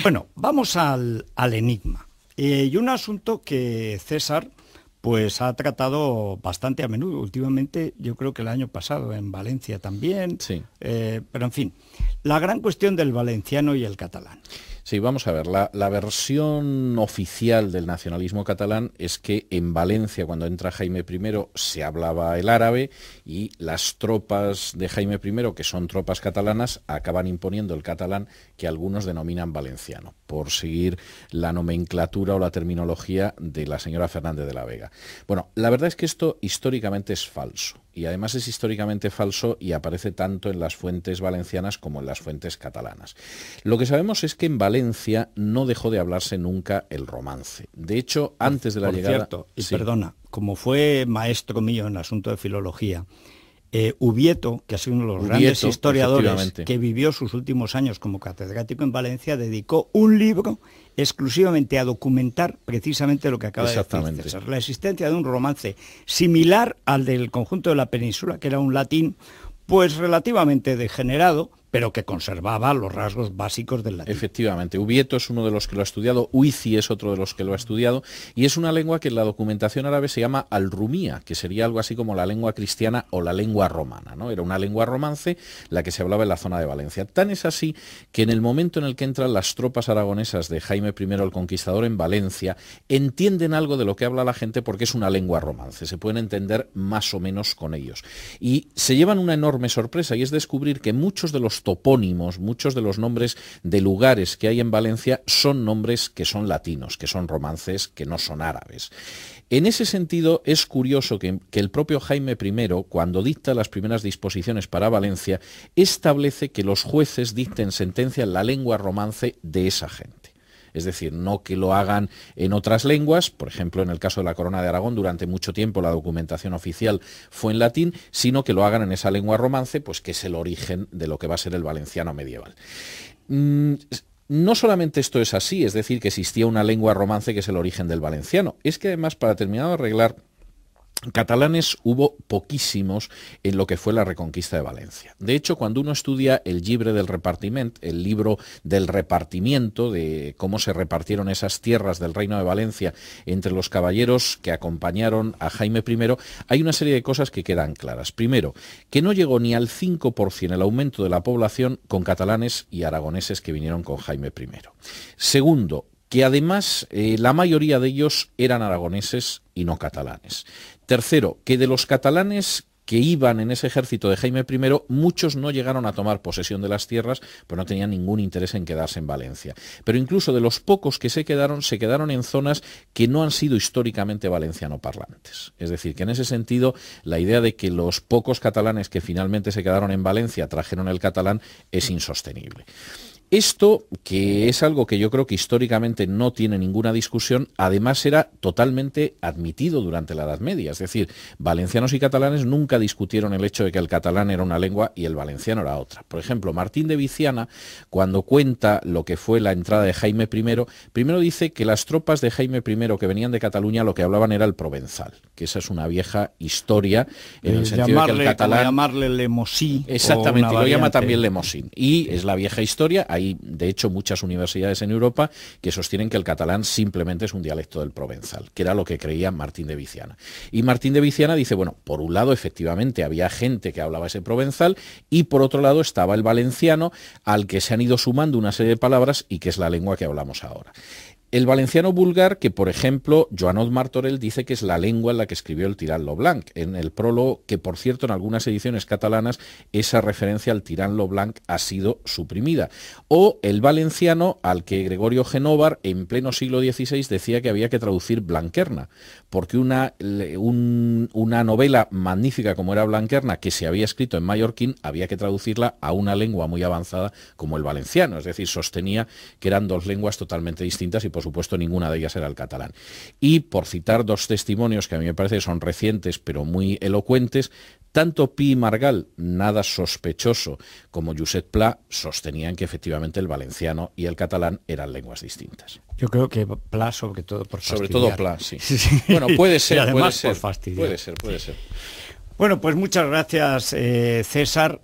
Bueno, vamos al enigma. Y un asunto que César pues ha tratado bastante a menudo. Últimamente, yo creo que el año pasado en Valencia también. Sí. Pero en fin, la gran cuestión del valenciano y el catalán. Sí, vamos a ver, la versión oficial del nacionalismo catalán es que en Valencia, cuando entra Jaime I, se hablaba el árabe y las tropas de Jaime I, que son tropas catalanas, acaban imponiendo el catalán que algunos denominan valenciano, por seguir la nomenclatura o la terminología de la señora Fernández de la Vega. Bueno, la verdad es que esto históricamente es falso. Y además es históricamente falso y aparece tanto en las fuentes valencianas como en las fuentes catalanas. Lo que sabemos es que en Valencia no dejó de hablarse nunca el romance. De hecho, antes de la llegada... Cierto, y sí. Perdona, como fue maestro mío en asunto de filología, Ubieto, que ha sido uno de los grandes historiadores que vivió sus últimos años como catedrático en Valencia, dedicó un libro exclusivamente a documentar precisamente lo que acaba de decir César, la existencia de un romance similar al del conjunto de la península, que era un latín pues relativamente degenerado, pero que conservaba los rasgos básicos del latín. Efectivamente, Ubieto es uno de los que lo ha estudiado, Huici es otro de los que lo ha estudiado, y es una lengua que en la documentación árabe se llama al-rumía, que sería algo así como la lengua cristiana o la lengua romana, ¿no? Era una lengua romance la que se hablaba en la zona de Valencia. Tan es así que en el momento en el que entran las tropas aragonesas de Jaime I el Conquistador en Valencia, entienden algo de lo que habla la gente porque es una lengua romance, se pueden entender más o menos con ellos. Y se llevan una enorme sorpresa, y es descubrir que muchos de los topónimos, muchos de los nombres de lugares que hay en Valencia son nombres que son latinos, que son romances, que no son árabes. En ese sentido, es curioso que el propio Jaime I, cuando dicta las primeras disposiciones para Valencia, establece que los jueces dicten sentencia en la lengua romance de esa gente. Es decir, no que lo hagan en otras lenguas, por ejemplo, en el caso de la Corona de Aragón, durante mucho tiempo la documentación oficial fue en latín, sino que lo hagan en esa lengua romance, pues que es el origen de lo que va a ser el valenciano medieval. No solamente esto es así, es decir, que existía una lengua romance que es el origen del valenciano, es que además, para terminar de arreglar, catalanes hubo poquísimos en lo que fue la reconquista de Valencia. De hecho, cuando uno estudia el llibre del repartiment, el libro del repartimiento, de cómo se repartieron esas tierras del Reino de Valencia entre los caballeros que acompañaron a Jaime I, hay una serie de cosas que quedan claras. Primero, que no llegó ni al 5% el aumento de la población con catalanes y aragoneses que vinieron con Jaime I. Segundo, que además la mayoría de ellos eran aragoneses y no catalanes. Tercero, que de los catalanes que iban en ese ejército de Jaime I, muchos no llegaron a tomar posesión de las tierras, pues no tenían ningún interés en quedarse en Valencia. Pero incluso de los pocos que se quedaron en zonas que no han sido históricamente valenciano-parlantes. Es decir, que en ese sentido, la idea de que los pocos catalanes que finalmente se quedaron en Valencia trajeron el catalán es insostenible. Esto, que es algo que yo creo que históricamente no tiene ninguna discusión, además era totalmente admitido durante la Edad Media. Es decir, valencianos y catalanes nunca discutieron el hecho de que el catalán era una lengua y el valenciano era otra. Por ejemplo, Martín de Viciana, cuando cuenta lo que fue la entrada de Jaime I, primero dice que las tropas de Jaime I que venían de Cataluña lo que hablaban era el provenzal, que esa es una vieja historia en el sentido de que el catalán... llamarle lemosí. Exactamente, lo llama también lemosín. Y es la vieja historia. Hay, de hecho, muchas universidades en Europa que sostienen que el catalán simplemente es un dialecto del provenzal, que era lo que creía Martín de Viciana. Y Martín de Viciana dice, bueno, por un lado, efectivamente, había gente que hablaba ese provenzal, y por otro lado estaba el valenciano, al que se han ido sumando una serie de palabras y que es la lengua que hablamos ahora. El valenciano vulgar, que por ejemplo Joanot Martorell dice que es la lengua en la que escribió el Tirant lo Blanc, en el prólogo, que por cierto en algunas ediciones catalanas esa referencia al Tirant lo Blanc ha sido suprimida. O el valenciano, al que Gregorio Genóvar en pleno siglo XVI decía que había que traducir Blanquerna, porque una novela magnífica como era Blanquerna, que se había escrito en mallorquín, había que traducirla a una lengua muy avanzada como el valenciano, es decir, sostenía que eran dos lenguas totalmente distintas y por supuesto ninguna de ellas era el catalán. Y por citar dos testimonios que a mí me parece que son recientes pero muy elocuentes, tanto Pi y Margal, nada sospechoso, como Josep Pla sostenían que efectivamente el valenciano y el catalán eran lenguas distintas. Yo creo que Pla sobre todo por fastidiar. Sobre todo Pla, sí. Bueno, puede ser, y además puede por fastidiar. Puede ser. Bueno, pues muchas gracias, César.